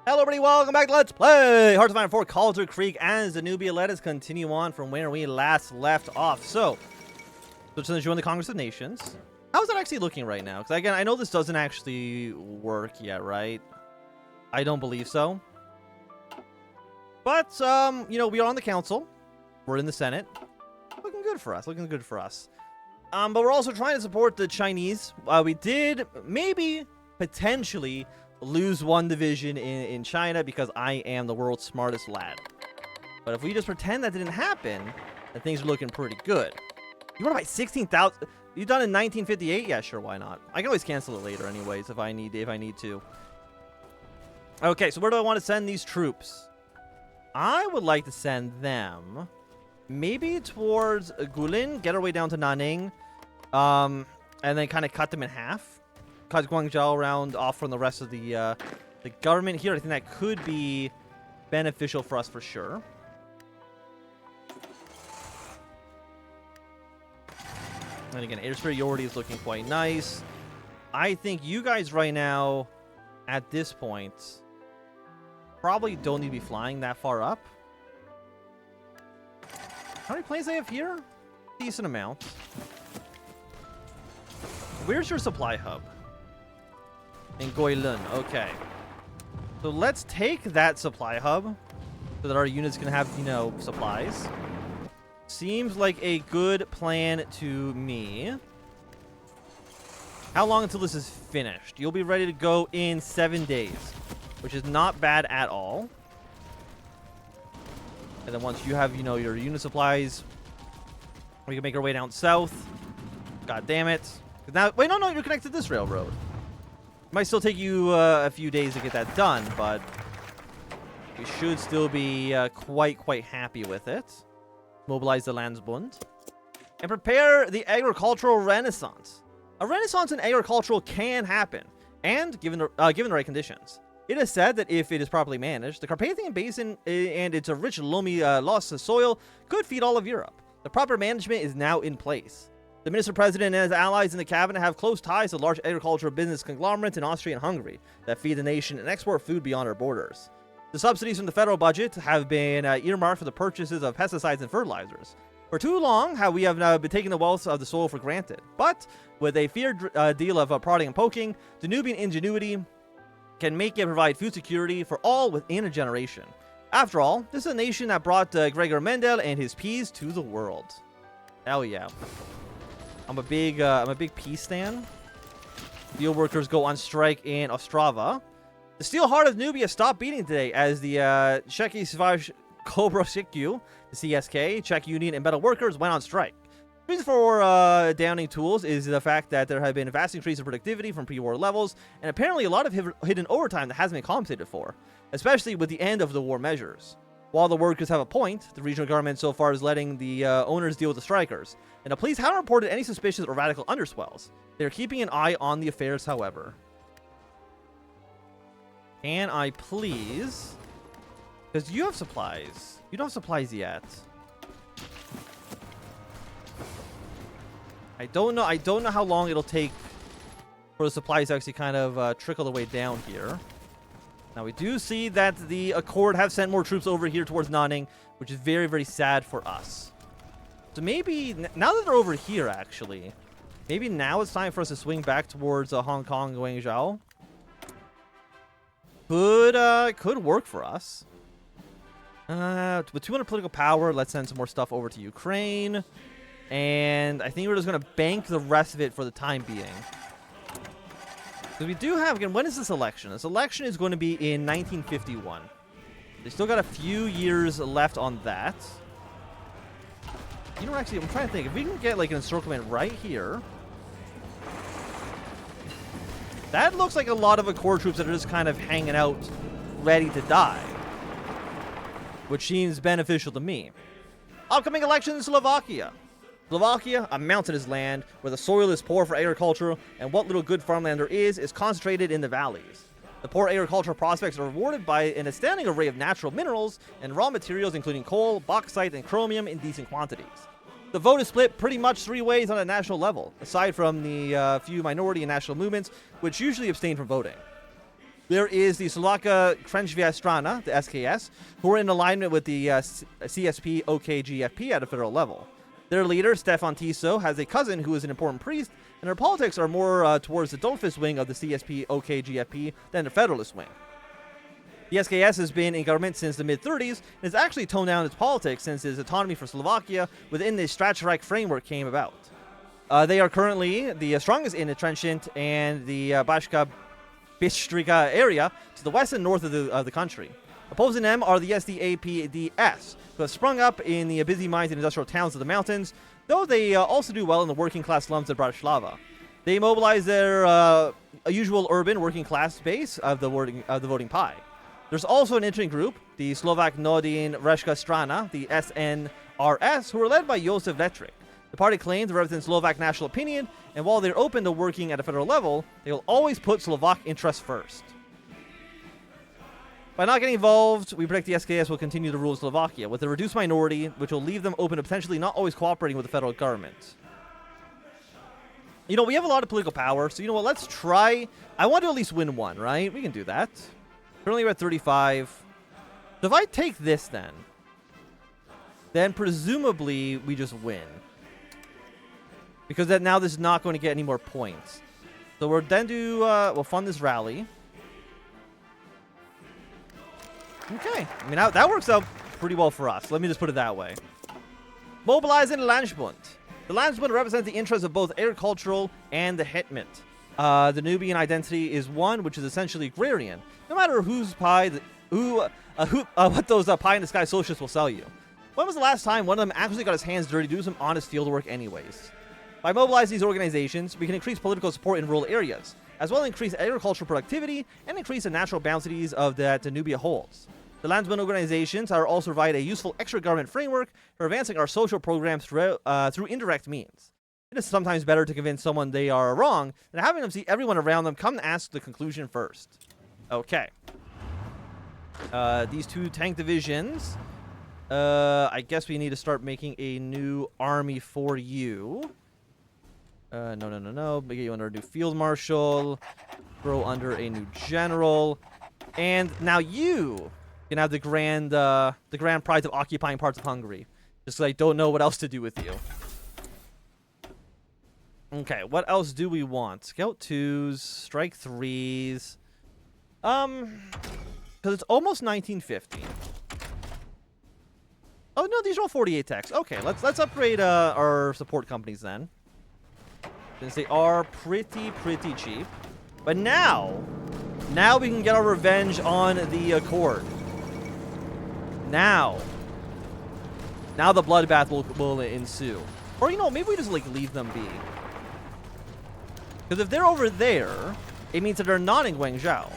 Hello everybody, welcome back to Let's Play Hearts of Iron 4 Kalterkrieg as Danubia. Let us continue on from where we last left off. So to join the Congress of Nations. How's that actually looking right now? Because again, I know this doesn't actually work yet, right? I don't believe so. But, you know, we are on the council. We're in the Senate. Looking good for us, looking good for us. But we're also trying to support the Chinese. We did, maybe, potentially, lose one division in China because I am the world's smartest lad. But if we just pretend that didn't happen, then things are looking pretty good. You want to buy 16,000? You done in 1958? Yeah, sure, why not? I can always cancel it later anyways if I need to. Okay, so where do I want to send these troops? I would like to send them maybe towards Gulin, get our way down to Nanning, and then kind of cut them in half. Cut Guangzhou around off from the rest of the government here. I think that could be beneficial for us for sure. And again, air superiority is looking quite nice. I think you guys right now, at this point, probably don't need to be flying that far up. How many planes do I have here? Decent amount. Where's your supply hub? In Goilun, okay. So let's take that supply hub so that our units can have, you know, supplies. Seems like a good plan to me. How long until this is finished? You'll be ready to go in 7 days, which is not bad at all. And then once you have, you know, your unit supplies, we can make our way down south. God damn it. Now, wait, no, you're connected to this railroad. Might still take you a few days to get that done, but we should still be quite happy with it. Mobilize the Landsbund. And prepare the agricultural renaissance. A renaissance in agricultural can happen, and given the right conditions. It is said that if it is properly managed, the Carpathian Basin and its rich loamy loess soil could feed all of Europe. The proper management is now in place. The Minister-President and his allies in the cabinet have close ties to large agricultural business conglomerates in Austria and Hungary that feed the nation and export food beyond our borders. The subsidies from the federal budget have been earmarked for the purchases of pesticides and fertilizers. For too long, we have now been taking the wealth of the soil for granted. But with a fair deal of prodding and poking, Danubian ingenuity can make it provide food security for all within a generation. After all, this is a nation that brought Gregor Mendel and his peas to the world. Hell yeah. I'm a big peace stan. Steelworkers go on strike in Ostrava. The steel heart of Nubia stopped beating today as the Czechy Svaj Kobrosiku, the CSK, Czech Union, and metal workers went on strike. The reason for downing tools is the fact that there have been a vast increase in productivity from pre-war levels, and apparently a lot of hidden overtime that hasn't been compensated for, especially with the end of the war measures. While the workers have a point, the regional government so far is letting the owners deal with the strikers, and the police haven't reported any suspicious or radical underswells. They are keeping an eye on the affairs, however. Can I please? Because you have supplies. You don't have supplies yet. I don't know how long it'll take for the supplies to actually kind of trickle their way down here. Now, we do see that the Accord have sent more troops over here towards Nanning, which is very sad for us. So maybe, now that they're over here, actually, maybe now it's time for us to swing back towards Hong Kong, Guangzhou. Could work for us. With 200 political power, let's send some more stuff over to Ukraine. And I think we're just going to bank the rest of it for the time being. So we do have, again, when is this election? This election is going to be in 1951. They still got a few years left on that. You know, actually, I'm trying to think. If we can get, like, an encirclement right here. That looks like a lot of Accord troops that are just kind of hanging out, ready to die. Which seems beneficial to me. Upcoming election in Slovakia. Slovakia, a mountainous land where the soil is poor for agriculture, and what little good farmland there is concentrated in the valleys. The poor agricultural prospects are rewarded by an astounding array of natural minerals and raw materials, including coal, bauxite, and chromium in decent quantities. The vote is split pretty much three ways on a national level, aside from the few minority and national movements, which usually abstain from voting. There is the Slovakia Krężowia Strana, the SKS, who are in alignment with the CSP OKGFP at a federal level. Their leader, Stefan Tiso, has a cousin who is an important priest, and their politics are more towards the Dolphist wing of the CSP OKGFP than the Federalist wing. The SKS has been in government since the mid-30s and has actually toned down its politics since its autonomy for Slovakia within the Staatsreich framework came about. They are currently the strongest in the Trenchant and the Bashka Bistrika area to the west and north of the country. Opposing them are the SDAPDS, who have sprung up in the busy mines and industrial towns of the mountains, though they also do well in the working-class slums of Bratislava. They mobilize their usual urban working-class base of the voting pie. There's also an interesting group, the Slovak Nodin Reshka Strana, the SNRS, who are led by Josef Letrik. The party claims to represent Slovak national opinion, and while they're open to working at a federal level, they will always put Slovak interests first. By not getting involved, we predict the SKS will continue to rule Slovakia, with a reduced minority, which will leave them open to potentially not always cooperating with the federal government. You know, we have a lot of political power, so you know what, let's try. I want to at least win one, right? We can do that. Currently we're at 35. So if I take this then presumably we just win. Because now this is not going to get any more points. So we'll then we'll fund this rally. Okay. I mean, that works out pretty well for us. Let me just put it that way. Mobilizing the Landsbund. The Landsbund represents the interests of both agricultural and the hetman. The Danubian identity is one which is essentially agrarian. No matter whose pie, what those pie in the sky socialists will sell you. When was the last time one of them actually got his hands dirty to do some honest field work anyways? By mobilizing these organizations, we can increase political support in rural areas, as well as increase agricultural productivity and increase the natural boundaries of that Danubia holds. The Landsbund organizations are also provide a useful extra government framework for advancing our social programs through indirect means. It is sometimes better to convince someone they are wrong than having them see everyone around them come and ask the conclusion first. Okay. These two tank divisions. I guess we need to start making a new army for you. No. Get you under a new field marshal. Throw under a new general. And now you can have the grand prize of occupying parts of Hungary. Just because I don't know what else to do with you. Okay, what else do we want? Scout 2s, strike 3s. Because it's almost 1950. Oh no, these are all 48 techs. Okay, let's upgrade our support companies then. Since they are pretty cheap. But now we can get our revenge on the Accord. Now the bloodbath will ensue. Or you know, maybe we just like leave them be. Because if they're over there, it means that they're not in Guangzhou.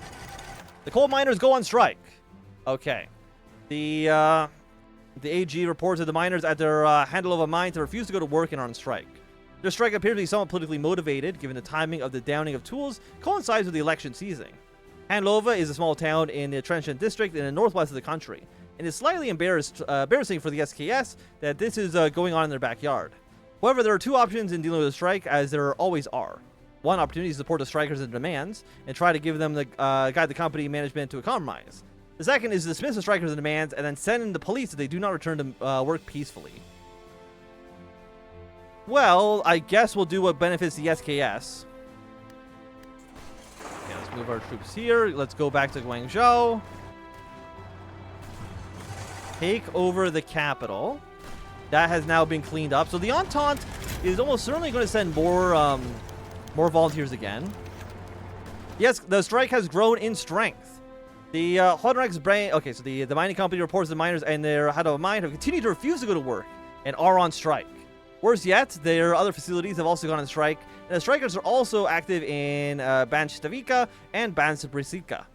The coal miners go on strike. Okay. The AG reports that the miners at their handle of a mine to refuse to go to work and are on strike. Their strike appears to be somewhat politically motivated, given the timing of the downing of tools coincides with the election season. Handlova is a small town in the Trenchant district in the northwest of the country, and it's slightly embarrassing for the SKS that this is going on in their backyard. However, there are two options in dealing with a strike, as there always are. One opportunity is to support the strikers' and demands, and try to give them the guide the company management to a compromise. The second is to dismiss the strikers' and demands, and then send in the police if they do not return to work peacefully. Well, I guess we'll do what benefits the SKS. Okay, let's move our troops here. Let's go back to Guangzhou. Take over the capital. That has now been cleaned up. So the Entente is almost certainly going to send more volunteers again. Yes, the strike has grown in strength. The Hodrek's brain. Okay, so the mining company reports the miners and their head of a mine have continued to refuse to go to work and are on strike. Worse yet, their other facilities have also gone on strike, and the strikers are also active in Banstavika and Bansabrisica.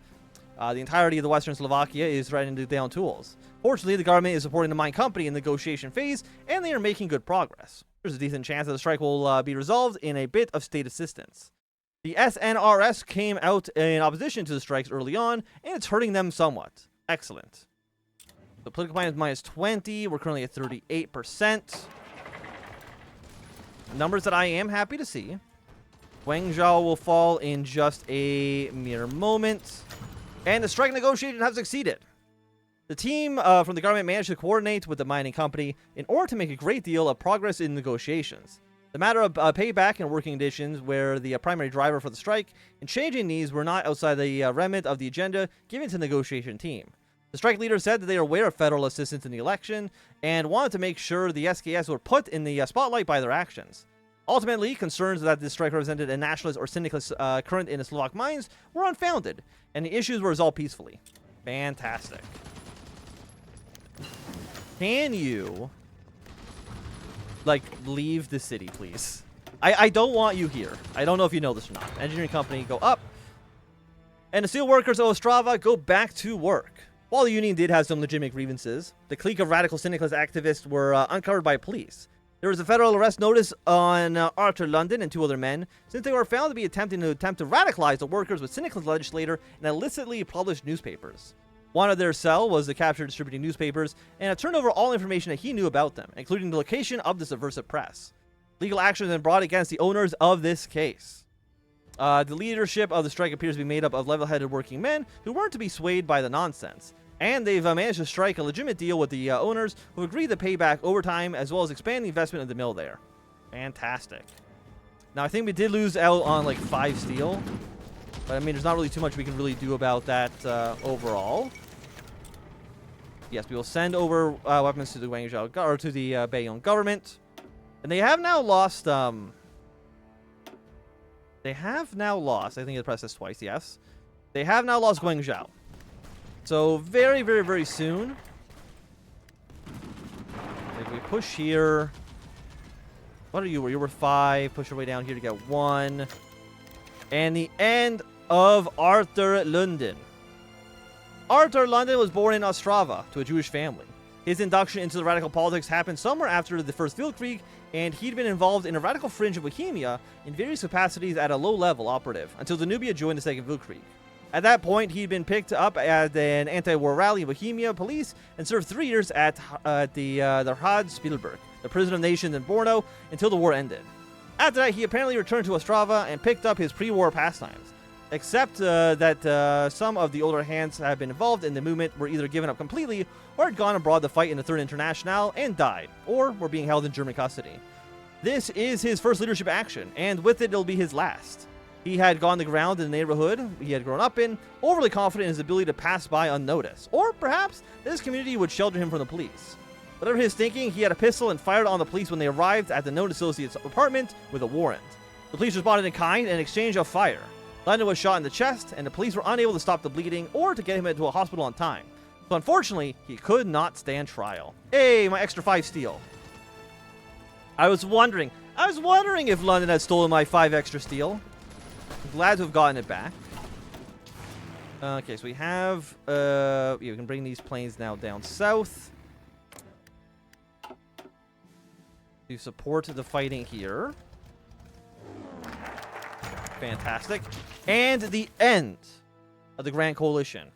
The entirety of the western Slovakia is threatening to down tools. Fortunately, the government is supporting the mine company in the negotiation phase, and they are making good progress. There's a decent chance that the strike will be resolved in a bit of state assistance. The SNRS came out in opposition to the strikes early on, and it's hurting them somewhat. Excellent. The political plan is minus 20. We're currently at 38%. Numbers that I am happy to see. Guangzhou will fall in just a mere moment. And the strike negotiations have succeeded. The team from the government managed to coordinate with the mining company in order to make a great deal of progress in negotiations. The matter of payback and working conditions were the primary driver for the strike, and changing these were not outside the remit of the agenda given to the negotiation team. The strike leader said that they are aware of federal assistance in the election and wanted to make sure the SKS were put in the spotlight by their actions. Ultimately, concerns that this strike represented a nationalist or syndicalist current in the Slovak mines were unfounded, and the issues were resolved peacefully. Fantastic. Can you, like, leave the city, please? I don't want you here. I don't know if you know this or not. Engineering company, go up. And the steelworkers of Ostrava go back to work. While the union did have some legitimate grievances, the clique of radical syndicalist activists were uncovered by police. There was a federal arrest notice on Artur London and 2 other men, since they were found to be attempting to radicalize the workers with syndicalist legislator and illicitly published newspapers. One of their cell was the capture distributing newspapers, and it turned over all information that he knew about them, including the location of the subversive press. Legal action has been brought against the owners of this case. The leadership of the strike appears to be made up of level-headed working men who weren't to be swayed by the nonsense. And they've managed to strike a legitimate deal with the owners who agreed to pay back overtime as well as expand the investment of the mill there. Fantastic. Now, I think we did lose out on like 5 steel. But I mean, there's not really too much we can really do about that overall. Yes, we will send over weapons to the Guangzhou or to the Bayonne government. And they have now lost... They have now lost... I think I pressed this twice, yes. They have now lost Guangzhou. So, very, very, very soon. If we push here... What are you? You were 5. Push your way down here to get 1. And the end of Artur London. Artur London was born in Ostrava to a Jewish family. His induction into the radical politics happened somewhere after the First Weltkrieg, and he'd been involved in a radical fringe of Bohemia in various capacities at a low-level operative, until Danubian joined the Second Weltkrieg. At that point, he'd been picked up at an anti-war rally in Bohemia police and served 3 years at the Spielberg, the prison of nations in Borno, until the war ended. After that, he apparently returned to Ostrava and picked up his pre-war pastimes, except that some of the older hands that had been involved in the movement were either given up completely or had gone abroad to fight in the Third International and died, or were being held in German custody. This is his first leadership action, and with it, it'll be his last. He had gone the ground in the neighborhood he had grown up in, overly confident in his ability to pass by unnoticed, or perhaps that his community would shelter him from the police. Whatever his thinking, he had a pistol and fired on the police when they arrived at the known associate's apartment with a warrant. The police responded in kind and in exchange of fire. London was shot in the chest, and the police were unable to stop the bleeding or to get him into a hospital on time. So unfortunately, he could not stand trial. Hey, my extra 5 steel. I was wondering if London had stolen my 5 extra steel. I'm glad to have gotten it back. Okay, so we have... yeah, we can bring these planes now down south to support the fighting here. Fantastic. And the end of the Grand Coalition.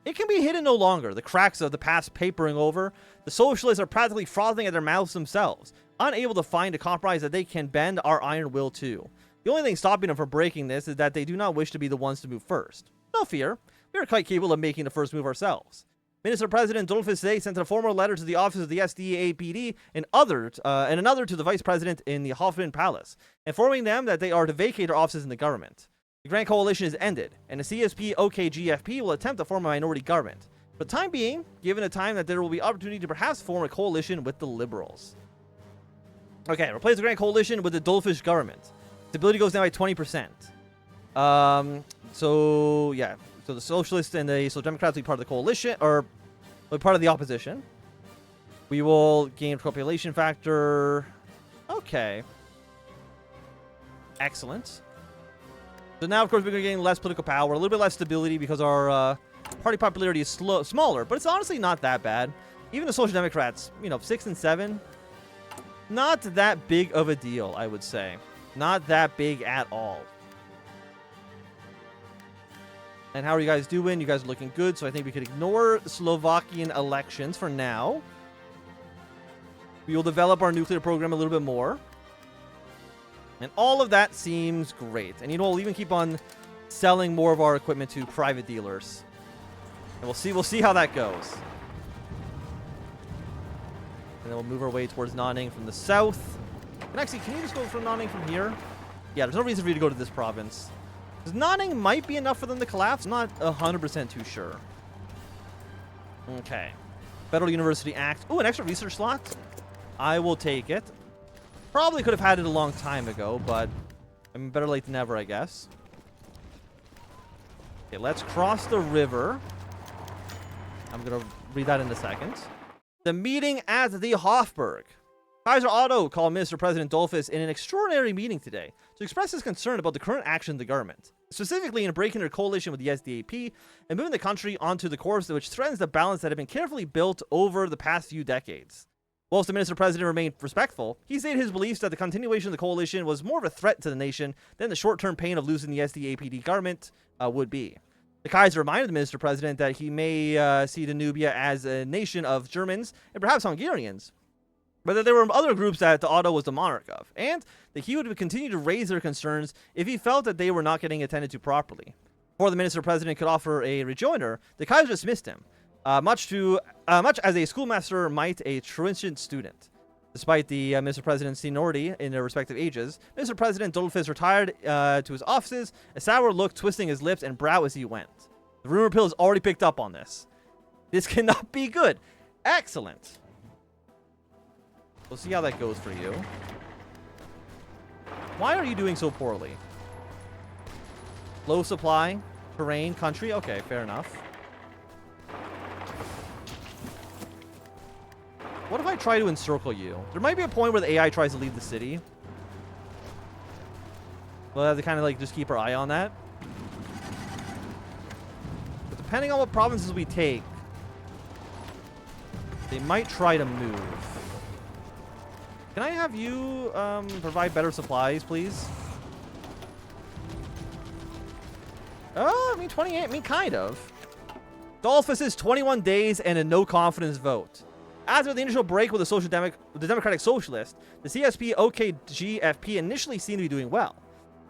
It can be hidden no longer. The cracks of the past papering over. The Socialists are practically frothing at their mouths themselves, unable to find a compromise that they can bend our iron will to. The only thing stopping them from breaking this is that they do not wish to be the ones to move first. No fear. We are quite capable of making the first move ourselves. Minister President Dolphus today sent a formal letter to the office of the SDAPD and another to the Vice President in the Hofburg Palace, informing them that they are to vacate their offices in the government. The Grand Coalition is ended, and the CSP-OKGFP will attempt to form a minority government. For the time being, given the time that there will be opportunity to perhaps form a coalition with the Liberals. Okay, replace the Grand Coalition with the Dolphus government. Stability goes down by 20%. So, yeah. So the Socialists and the Social Democrats will be part of the coalition, or will be part of the opposition. We will gain population factor. Okay. Excellent. So now, of course, we're going to gain less political power, a little bit less stability because our party popularity is smaller, but it's honestly not that bad. Even the Social Democrats, 6 and 7, not that big of a deal, I would say. Not that big at all. And how are you guys doing? You guys are looking good, so I think we could ignore Slovakian elections for now. We will develop our nuclear program a little bit more. And all of that seems great. And we'll even keep on selling more of our equipment to private dealers. And we'll see how that goes. And then we'll move our way towards Nanning from the south. And actually, can you just go from Nanning from here? Yeah, there's no reason for you to go to this province. Because Nanning might be enough for them to collapse. I'm not 100% too sure. Okay. Federal University Act. Ooh, an extra research slot. I will take it. Probably could have had it a long time ago, but I mean, better late than never, I guess. Okay, let's cross the river. I'm going to read that in a second. The meeting at the Hofburg. Kaiser Otto called Minister President Dollfuss in an extraordinary meeting today to express his concern about the current action of the government, specifically in breaking their coalition with the SDAP and moving the country onto the course which threatens the balance that had been carefully built over the past few decades. Whilst the Minister President remained respectful, he stated his beliefs that the continuation of the coalition was more of a threat to the nation than the short-term pain of losing the SDAPD government would be. The Kaiser reminded the Minister President that he may see Danubia as a nation of Germans and perhaps Hungarians, but that there were other groups that Otto was the monarch of, and that he would continue to raise their concerns if he felt that they were not getting attended to properly. Before the Minister President could offer a rejoinder, the Kaiser dismissed him, much as a schoolmaster might a truant student. Despite the Mr. President's seniority in their respective ages, Mr. President Dollfuss retired to his offices, a sour look twisting his lips and brow as he went. The rumor pill has already picked up on this. This cannot be good. Excellent. We'll see how that goes for you. Why are you doing so poorly? Low supply, terrain, country. Okay, fair enough. What if I try to encircle you? There might be a point where the AI tries to leave the city. We'll have to kind of like just keep our eye on that. But depending on what provinces we take, they might try to move. Can I have you provide better supplies, please? Oh, I mean, 28. I mean, kind of. Dollfuss is 21 days and a no-confidence vote. After the initial break with the Democratic Socialists, the CSP-OKGFP initially seemed to be doing well.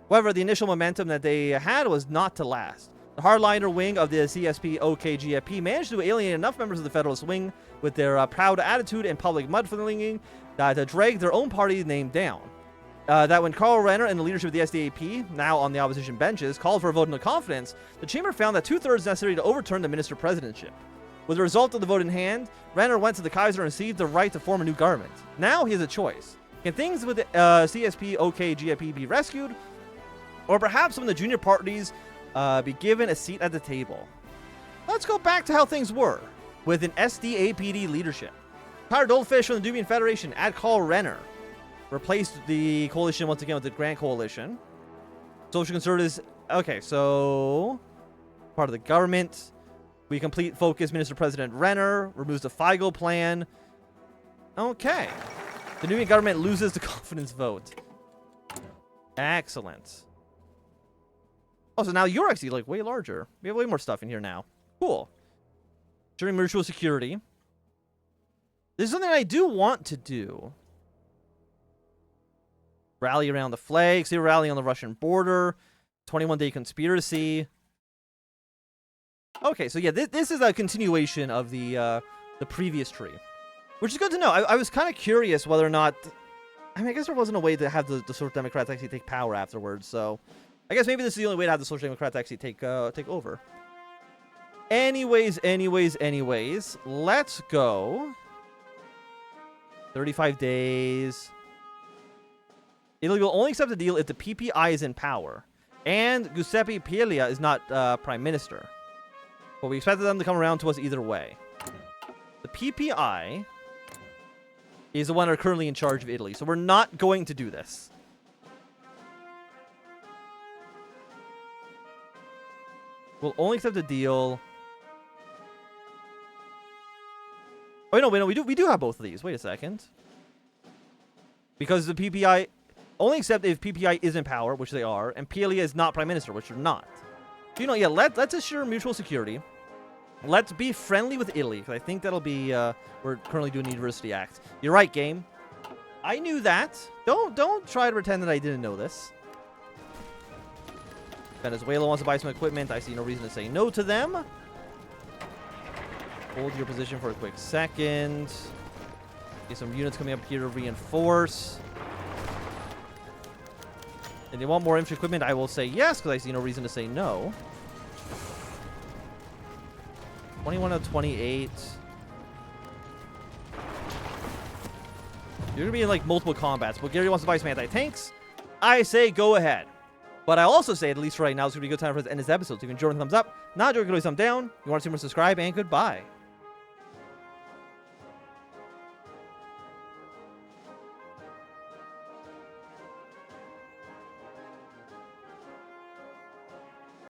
However, the initial momentum that they had was not to last. The hardliner wing of the CSP-OKGFP managed to alienate enough members of the Federalist wing with their proud attitude and public mudslinging to drag their own party name down. That when Karl Renner and the leadership of the SDAP, now on the opposition benches, called for a vote of no confidence, the chamber found that 2/3 necessary to overturn the minister presidentship. With the result of the vote in hand, Renner went to the Kaiser and received the right to form a new government. Now he has a choice. Can things with the CSP-OKGFP be rescued? Or perhaps some of the junior parties be given a seat at the table? Let's go back to how things were, with an SDAPD leadership. Kaiser Dollfuss from the Danubian Federation, add Karl Renner. Replaced the coalition once again with the Grand Coalition. Social Conservatives, okay, so part of the government. We complete focus Minister President Renner, removes the FIGO plan. Okay. The Danubian government loses the confidence vote. Excellent. Oh, so now you're actually like way larger. We have way more stuff in here now. Cool. Ensuring mutual security. This is something I do want to do. Rally around the flag. See, rally on the Russian border. 21-day conspiracy. Okay, so yeah, this is a continuation of the previous tree, which is good to know. I was kind of curious whether or not, I mean, I guess there wasn't a way to have the Social Democrats actually take power afterwards, so I guess maybe this is the only way to have the Social Democrats actually take over. Anyways, let's go. 35 days. Italy will only accept the deal if the PPI is in power, and Giuseppe Paglia is not prime minister. But we expected them to come around to us either way. The PPI is the one that are currently in charge of Italy, so we're not going to do this. We'll only accept the deal. Oh, no, we do have both of these. Wait a second. Because the PPI only accept if PPI is in power, which they are, and Paglia is not prime minister, which they're not. So, you know, yeah, let's assure mutual security. Let's be friendly with Italy, because I think that'll be, we're currently doing the University Act. You're right, game. I knew that. Don't try to pretend that I didn't know this. Venezuela wants to buy some equipment. I see no reason to say no to them. Hold your position for a quick second. Get some units coming up here to reinforce. And they want more infantry equipment, I will say yes, because I see no reason to say no. 21 of 28. You're going to be in, like, multiple combats. Bulgaria wants to buy some anti-tanks. I say go ahead. But I also say, at least for right now, it's going to be a good time for us to end this episode. So you can enjoy, thumbs up. Not enjoy, thumbs down. If you want to see more, subscribe, and goodbye.